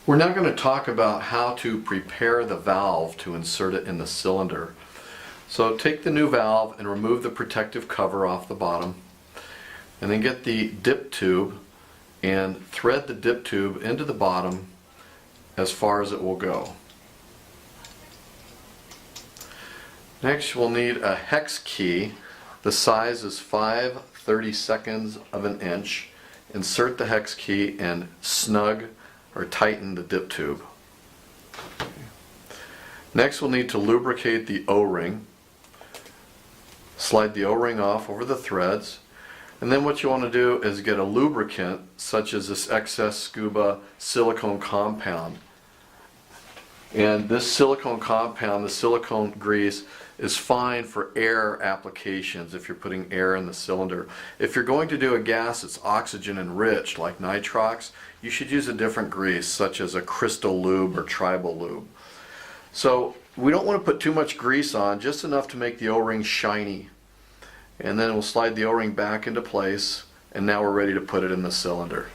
We're now going to talk about how to prepare the valve to insert it in the cylinder. So take the new valve and remove the protective cover off the bottom, and then get the dip tube and thread the dip tube into the bottom as far as it will go. Next we'll need a hex key. The size is 5/32 of an inch. Insert the hex key and snug or tighten the dip tube. Next we'll need to lubricate the O-ring. Slide the O-ring off over the threads, and then what you want to do is get a lubricant such as this XScuba silicone compound. And this silicone compound, the silicone grease, is fine for air applications if you're putting air in the cylinder. If you're going to do a gas that's oxygen enriched like nitrox, you should use a different grease such as a crystal lube or tribal lube. So we don't want to put too much grease on, just enough to make the O-ring shiny. And then we'll slide the O-ring back into place, and now we're ready to put it in the cylinder.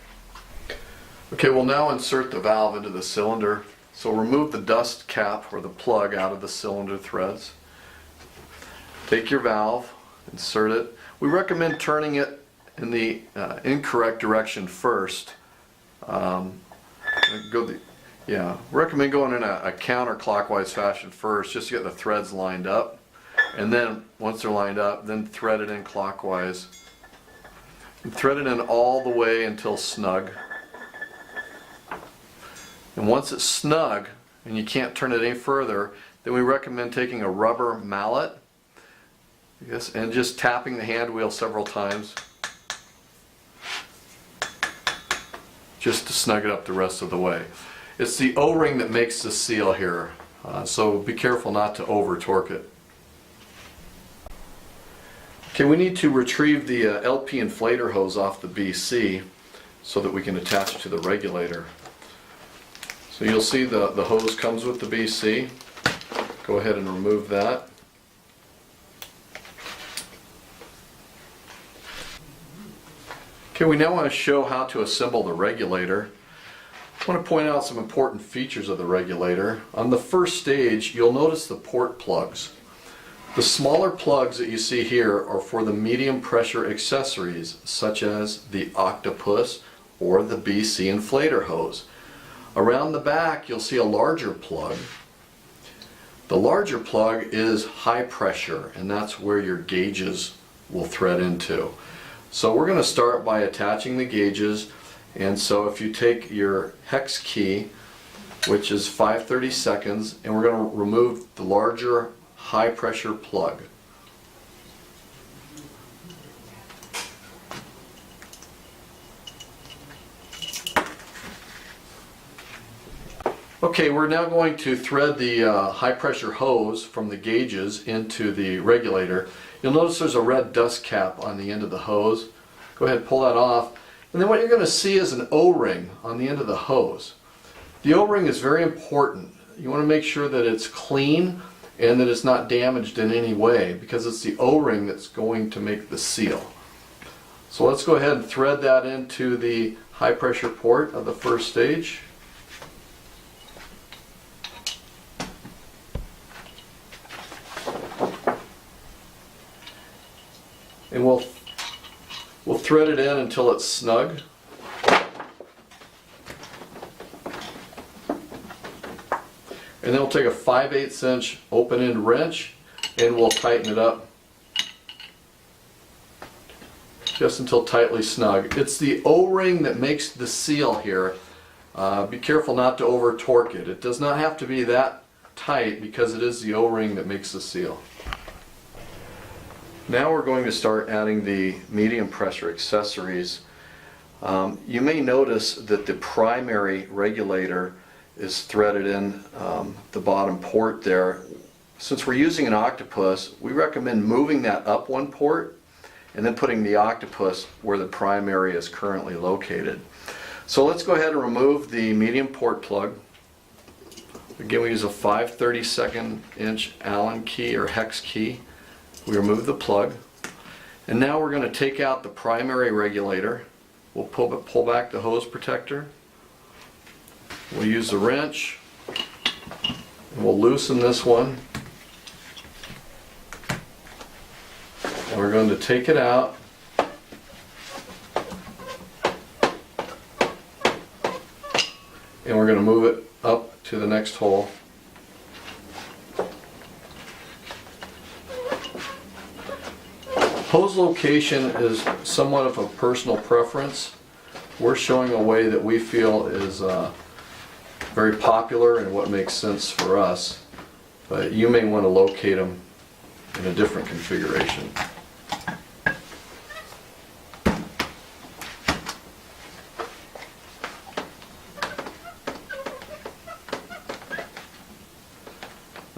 Okay, we'll now insert the valve into the cylinder. So remove the dust cap or the plug out of the cylinder threads. Take your valve, insert it. We recommend turning it in the incorrect direction first. Recommend going in a counterclockwise fashion first, just to get the threads lined up. And then once they're lined up, then thread it in clockwise. And thread it in all the way until snug. And once it's snug and you can't turn it any further, then we recommend taking a rubber mallet, and just tapping the hand wheel several times just to snug it up the rest of the way. It's the O-ring that makes the seal here, so be careful not to over torque it. Okay, we need to retrieve the LP inflator hose off the BC so that we can attach it to the regulator. So you'll see the hose comes with the BC. Go ahead and remove that. Okay, we now want to show how to assemble the regulator. I want to point out some important features of the regulator. On the first stage, you'll notice the port plugs. The smaller plugs that you see here are for the medium pressure accessories, such as the octopus or the BC inflator hose. Around the back, you'll see a larger plug. The larger plug is high pressure, and that's where your gauges will thread into. So we're going to start by attaching the gauges, and so if you take your hex key, which is 5/32, and we're going to remove the larger high pressure plug. Okay, we're now going to thread the high pressure hose from the gauges into the regulator. You'll notice there's a red dust cap on the end of the hose. Go ahead and pull that off. And then what you're going to see is an O-ring on the end of the hose. The O-ring is very important. You want to make sure that it's clean and that it's not damaged in any way, because it's the O-ring that's going to make the seal. So let's go ahead and thread that into the high pressure port of the first stage. And we'll thread it in until it's snug. And then we'll take a 5/8 inch open end wrench and we'll tighten it up just until tightly snug. It's the O-ring that makes the seal here. Be careful not to over torque it. It does not have to be that tight because it is the O-ring that makes the seal. Now we're going to start adding the medium pressure accessories. You may notice that the primary regulator is threaded in the bottom port there. Since we're using an octopus, we recommend moving that up one port and then putting the octopus where the primary is currently located. So let's go ahead and remove the medium port plug. Again, we use a 5/32 inch Allen key or hex key. We remove the plug, and now we're going to take out the primary regulator. We'll pull back the hose protector, We'll use the wrench and we'll loosen this one. And we're going to take it out. And we're going to move it up to the next hole. Hose location is somewhat of a personal preference. We're showing a way that we feel is very popular and what makes sense for us, but you may want to locate them in a different configuration.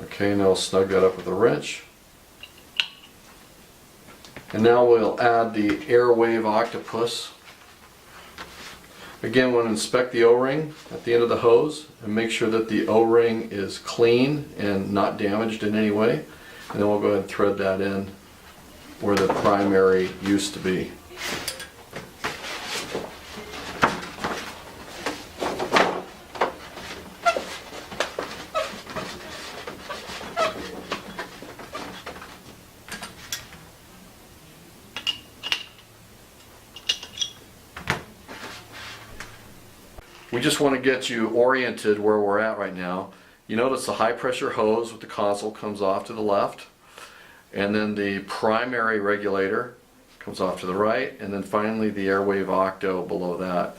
Okay, now we'll snug that up with a wrench. And now we'll add the Airwave octopus. Again, we'll inspect the O-ring at the end of the hose and make sure that the O-ring is clean and not damaged in any way. And then we'll go ahead and thread that in where the primary used to be. We just want to get you oriented where we're at right now. You notice the high pressure hose with the console comes off to the left, and then the primary regulator comes off to the right, and then finally the Airwave Octo below that.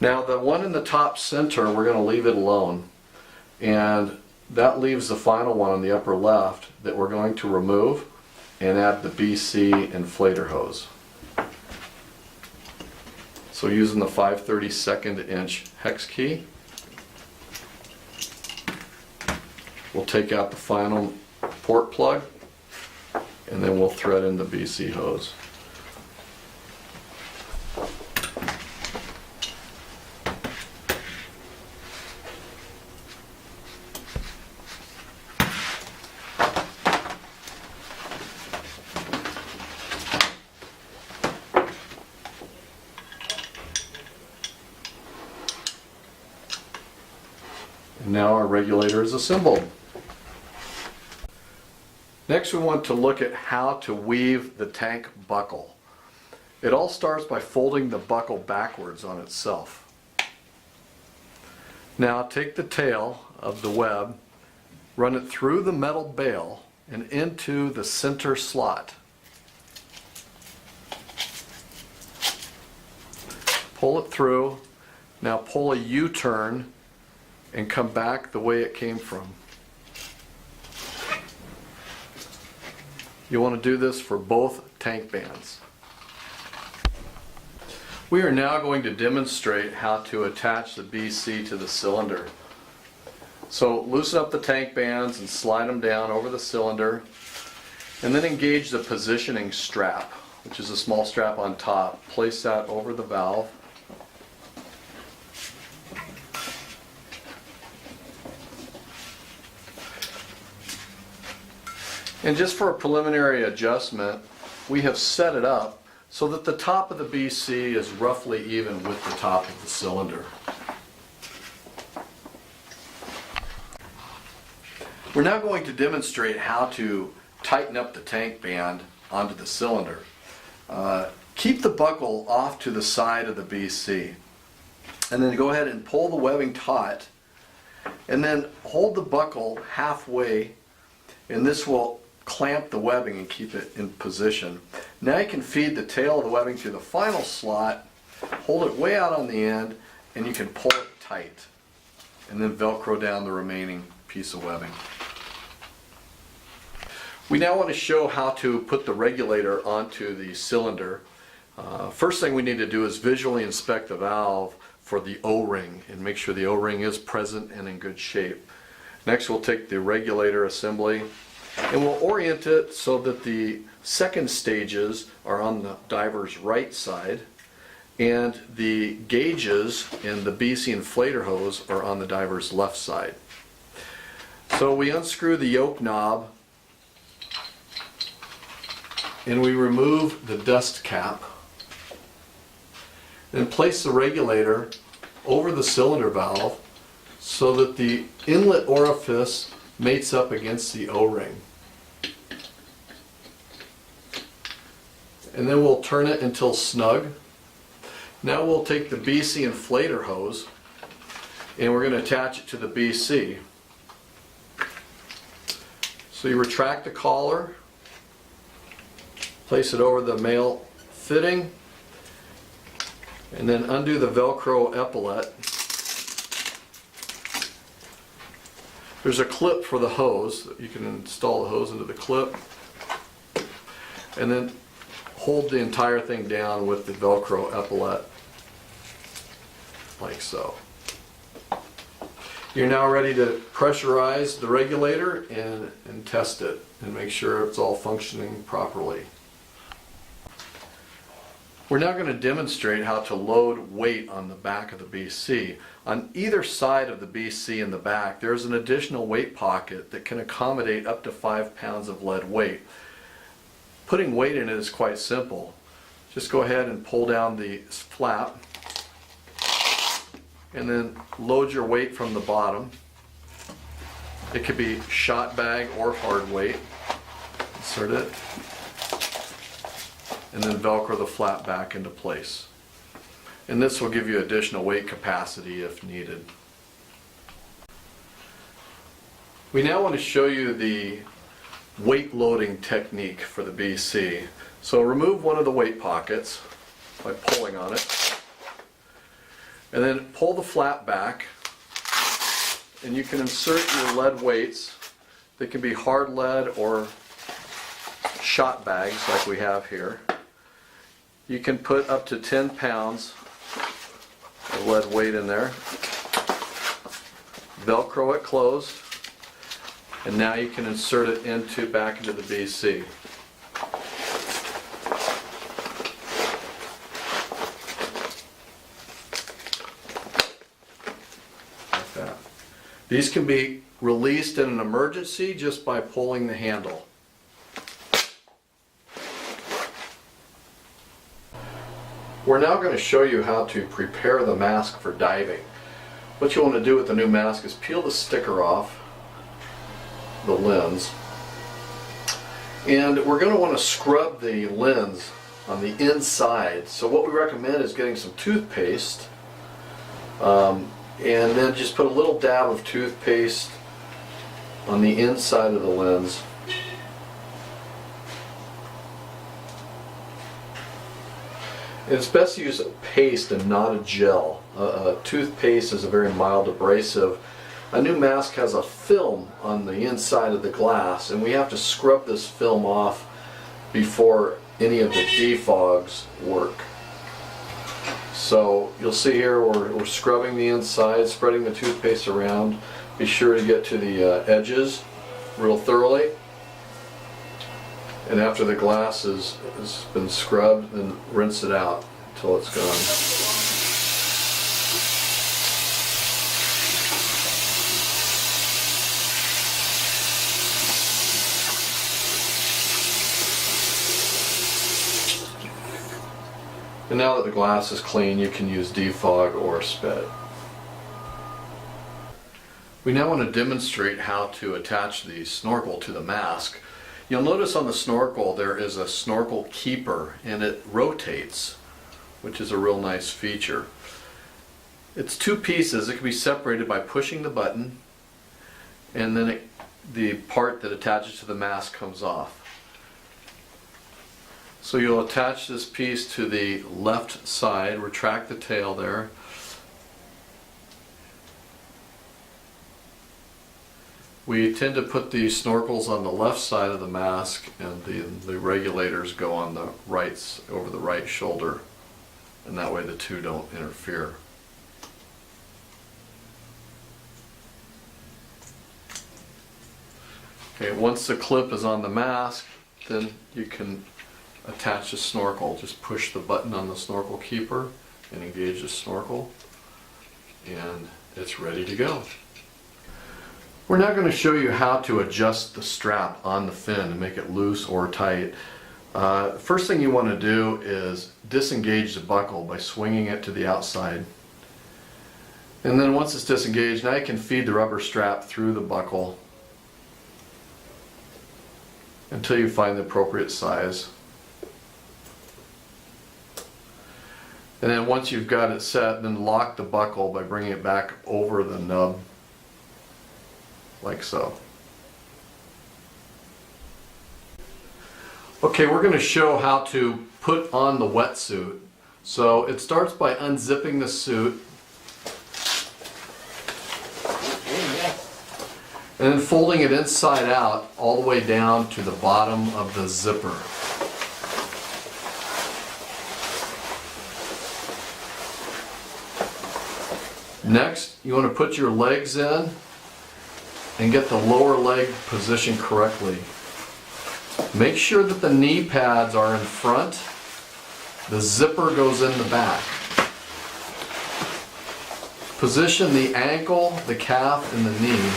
Now the one in the top center, we're going to leave it alone, and that leaves the final one on the upper left that we're going to remove and add the BC inflator hose. So using the 5/32 inch hex key, we'll take out the final port plug and then we'll thread in the BC hose. And now our regulator is assembled. Next we want to look at how to weave the tank buckle. It all starts by folding the buckle backwards on itself. Now take the tail of the web, run it through the metal bail and into the center slot. Pull it through. Now pull a U-turn and come back the way it came from. You want to do this for both tank bands. We are now going to demonstrate how to attach the BC to the cylinder. So loosen up the tank bands and slide them down over the cylinder, and then engage the positioning strap, which is a small strap on top. Place that over the valve. And just for a preliminary adjustment, we have set it up so that the top of the BC is roughly even with the top of the cylinder. We're now going to demonstrate how to tighten up the tank band onto the cylinder. Keep the buckle off to the side of the BC, and then go ahead and pull the webbing taut, and then hold the buckle halfway, and this will clamp the webbing and keep it in position. Now you can feed the tail of the webbing to the final slot, hold it way out on the end, and you can pull it tight, and then Velcro down the remaining piece of webbing. We now want to show how to put the regulator onto the cylinder. First thing we need to do is visually inspect the valve for the O-ring and make sure the O-ring is present and in good shape. Next we'll take the regulator assembly and we'll orient it so that the second stages are on the diver's right side and the gauges in the BC inflator hose are on the diver's left side. So we unscrew the yoke knob and we remove the dust cap. Then place the regulator over the cylinder valve so that the inlet orifice mates up against the O-ring. And then we'll turn it until snug. Now we'll take the BC inflator hose and we're going to attach it to the BC. So you retract the collar, place it over the male fitting, and then undo the Velcro epaulette. There's a clip for the hose. You can install the hose into the clip, and then hold the entire thing down with the Velcro epaulette, like so. You're now ready to pressurize the regulator and test it and make sure it's all functioning properly. We're now going to demonstrate how to load weight on the back of the BC. On either side of the BC in the back, there's an additional weight pocket that can accommodate up to 5 pounds of lead weight. Putting weight in it is quite simple. Just go ahead and pull down the flap and then load your weight from the bottom. It could be shot bag or hard weight. Insert it and then Velcro the flap back into place. And this will give you additional weight capacity if needed. We now want to show you the weight loading technique for the BC. So remove one of the weight pockets by pulling on it, and then pull the flap back, and you can insert your lead weights. They can be hard lead or shot bags like we have here. You can put up to 10 pounds of lead weight in there. Velcro it closed, and now you can insert it back into the BC. Like that. These can be released in an emergency just by pulling the handle. We're now going to show you how to prepare the mask for diving. What you want to do with the new mask is peel the sticker off the lens, and we're going to want to scrub the lens on the inside. So what we recommend is getting some toothpaste, and then just put a little dab of toothpaste on the inside of the lens. It's best to use a paste and not a gel. Toothpaste is a very mild abrasive. A new mask has a film on the inside of the glass, and we have to scrub this film off before any of the defogs work. So you'll see here we're scrubbing the inside, spreading the toothpaste around. Be sure to get to the edges real thoroughly. And after the glass has been scrubbed, then rinse it out until it's gone. And now that the glass is clean, you can use defog or spit. We now want to demonstrate how to attach the snorkel to the mask. You'll notice on the snorkel there is a snorkel keeper, and it rotates, which is a real nice feature. It's two pieces. It can be separated by pushing the button, and then the part that attaches to the mask comes off. So you'll attach this piece to the left side, retract the tail there. We tend to put the snorkels on the left side of the mask, and the regulators go on the right, over the right shoulder, and that way the two don't interfere. Okay, once the clip is on the mask, then you can attach the snorkel. Just push the button on the snorkel keeper and engage the snorkel, and it's ready to go. We're now going to show you how to adjust the strap on the fin to make it loose or tight. First thing you want to do is disengage the buckle by swinging it to the outside. And then once it's disengaged, now you can feed the rubber strap through the buckle until you find the appropriate size. And then once you've got it set, then lock the buckle by bringing it back over the nub, like so. Okay, we're going to show how to put on the wetsuit. So it starts by unzipping the suit and then folding it inside out all the way down to the bottom of the zipper. Next, you want to put your legs in and get the lower leg positioned correctly. Make sure that the knee pads are in front. The zipper goes in the back. Position the ankle, the calf, and the knee.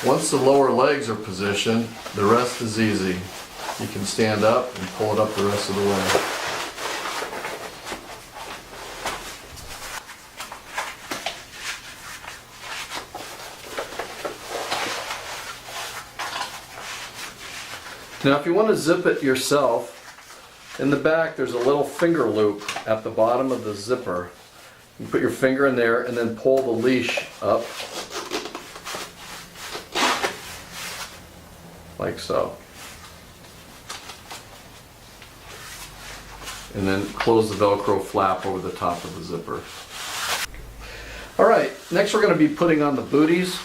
Once the lower legs are positioned, the rest is easy. You can stand up and pull it up the rest of the way. Now if you want to zip it yourself, in the back there's a little finger loop at the bottom of the zipper. You put your finger in there and then pull the leash up, like so. And then close the Velcro flap over the top of the zipper. Alright, next we're going to be putting on the booties.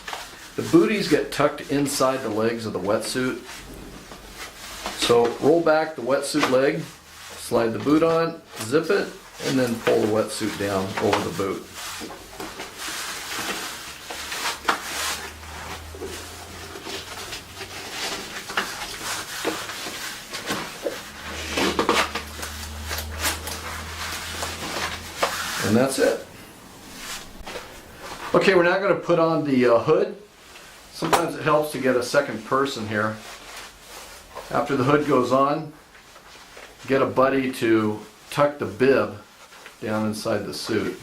The booties get tucked inside the legs of the wetsuit. So roll back the wetsuit leg, slide the boot on, zip it, and then pull the wetsuit down over the boot. And that's it. Okay, we're now going to put on the hood. Sometimes it helps to get a second person here. After the hood goes on, get a buddy to tuck the bib down inside the suit.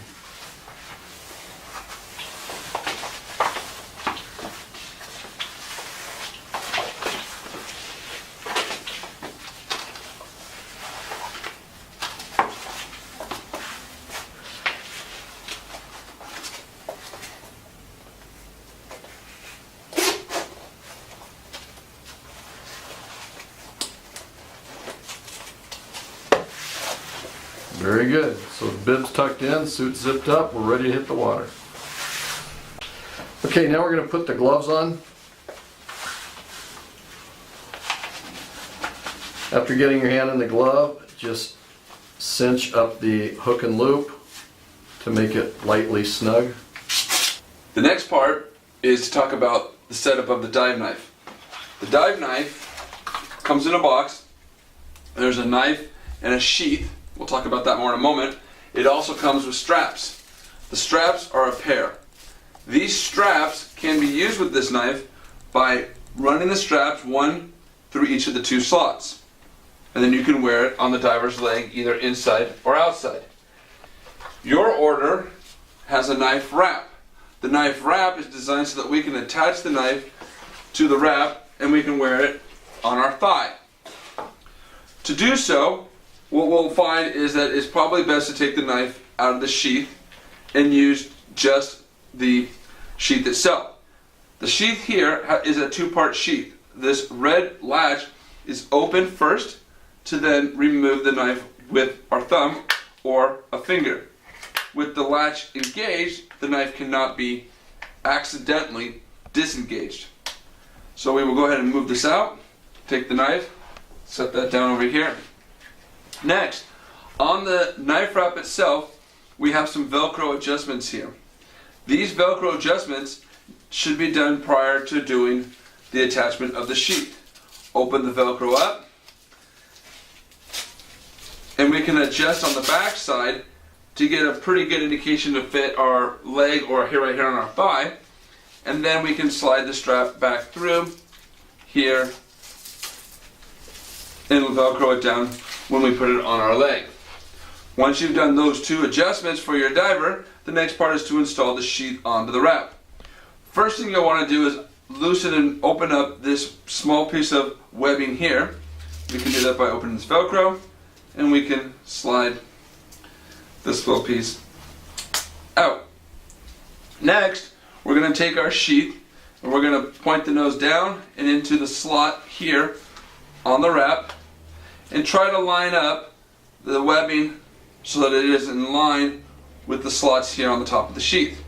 Very good. So the bib's tucked in, suit zipped up, we're ready to hit the water. Okay, now we're going to put the gloves on. After getting your hand in the glove, just cinch up the hook and loop to make it lightly snug. The next part is to talk about the setup of the dive knife. The dive knife comes in a box. There's a knife and a sheath. We'll talk about that more in a moment. It also comes with straps. The straps are a pair. These straps can be used with this knife by running the straps one through each of the two slots. And then you can wear it on the diver's leg either inside or outside. Your order has a knife wrap. The knife wrap is designed so that we can attach the knife to the wrap and we can wear it on our thigh. To do so, what we'll find is that it's probably best to take the knife out of the sheath and use just the sheath itself. The sheath here is a two-part sheath. This red latch is open first to then remove the knife with our thumb or a finger. With the latch engaged, the knife cannot be accidentally disengaged. So we will go ahead and move this out, take the knife, set that down over here. Next, on the knife wrap itself, we have some Velcro adjustments here. These Velcro adjustments should be done prior to doing the attachment of the sheath. Open the Velcro up, and we can adjust on the back side to get a pretty good indication to fit our leg or right here on our thigh, and then we can slide the strap back through here and Velcro it down when we put it on our leg. Once you've done those two adjustments for your diver, the next part is to install the sheath onto the wrap. First thing you'll want to do is loosen and open up this small piece of webbing here. We can do that by opening this Velcro, and we can slide this little piece out. Next, we're going to take our sheath and we're going to point the nose down and into the slot here on the wrap and try to line up the webbing so that it is in line with the slots here on the top of the sheath.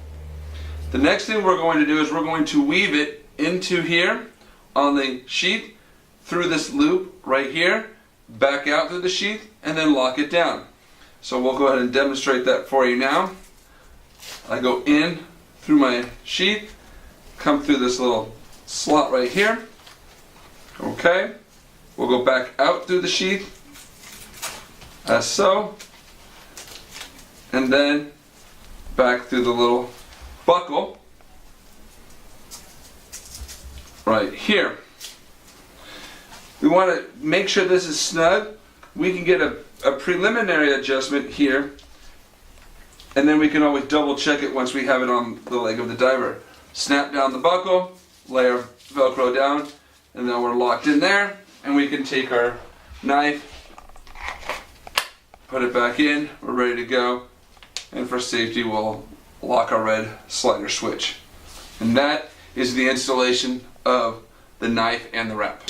The next thing we're going to do is we're going to weave it into here on the sheath through this loop right here, back out through the sheath, and then lock it down. So we'll go ahead and demonstrate that for you now. I go in through my sheath, come through this little slot right here. Okay, we'll go back out through the sheath, as so, and then back through the little buckle right here. We want to make sure this is snug. We can get a preliminary adjustment here, and then we can always double check it once we have it on the leg of the diver. Snap down the buckle, layer Velcro down, and then we're locked in there, and we can take our knife, put it back in, we're ready to go, and for safety we'll lock our red slider switch. And that is the installation of the knife and the wrap.